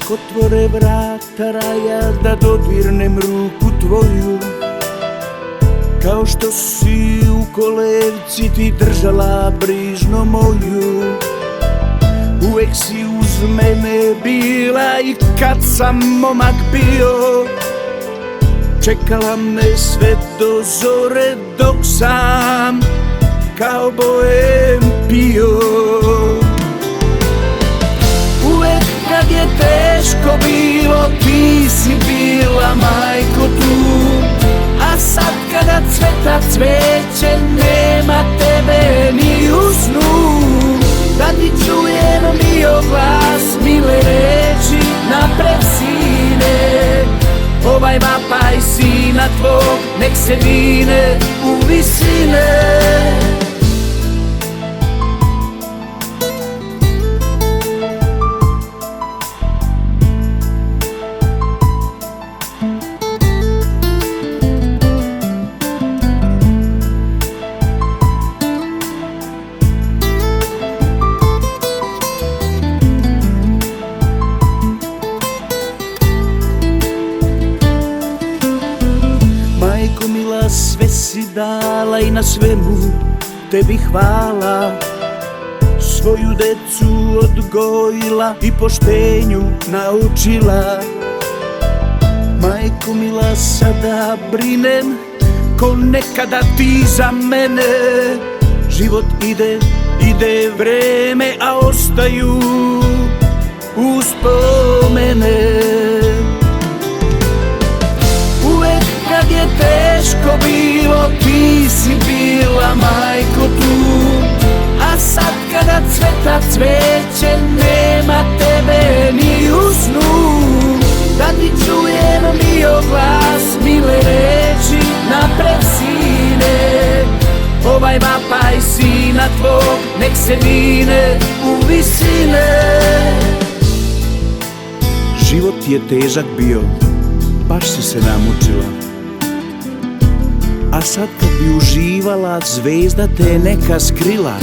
nek otvore vrata raja da dodirnem ruku tvoju. Kao što si u kolevci ti držala brižno moju. Uvek si uz mene bila i kad sam momak bio. Čekala me sve do zore dok sam kao boem pio. Uvek kad je teško bilo ti si bila majko tu. A sad kada cveta cveće nema tebe ni u snu. Da ti čujem mio glas, mile reči napred sine. Ovaj vapaj sina tvog nek se vine u visine. Majko mila, sve si dala i na svemu tebi hvala. Svoju decu odgojila i poštenju naučila. Majko mila, sada brinem ko nekada ti za mene. Život ide, ide vreme, a ostaju uspomene. Kad je teško bilo ti si bila majko tu. A sad kada cveta cveće nema tebe ni u snu. Da ti čujem mio glas, mile reči napred sine. Ovaj vapaj sina tvog nek se vine u visine. Život je težak bio, baš si se namučila. A sad kad bi uživala, zvezda te neka skrila.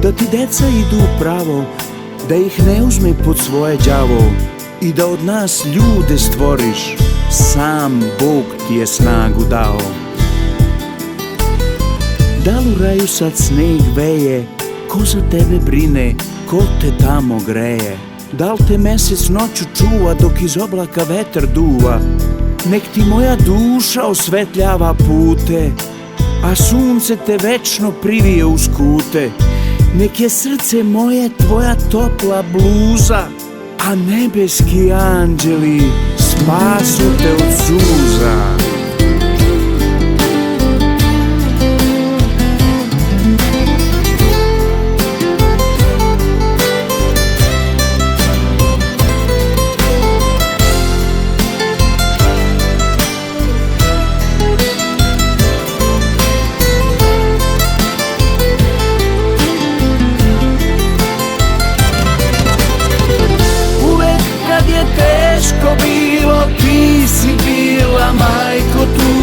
Da ti deca idu pravo, da ih ne uzme pod svoje đavo. I da od nas ljude stvoriš, sam Bog ti je snagu dao. Da li u raju sad sneg veje, ko za tebe brine, ko te tamo greje? Da li te mesec noću čuva dok iz oblaka vetar duva? Nek ti moja duša osvetljava pute, a sunce te večno privije uz kute. Nek je srce moje tvoja topla bluza, a nebeski anđeli spasu te od suza. Teško bilo ti si bila majko tu.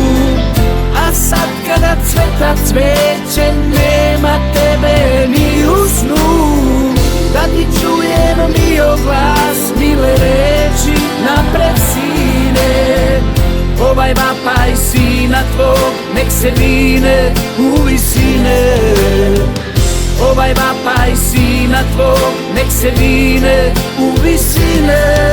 A sad kada cveta cveće nema tebe ni u snu. Da ti čujem mio glas, mile reči napred sine. Ovaj vapaj sina tvog nek se vine u visine. Ovaj vapaj sina tvog nek se vine u visine.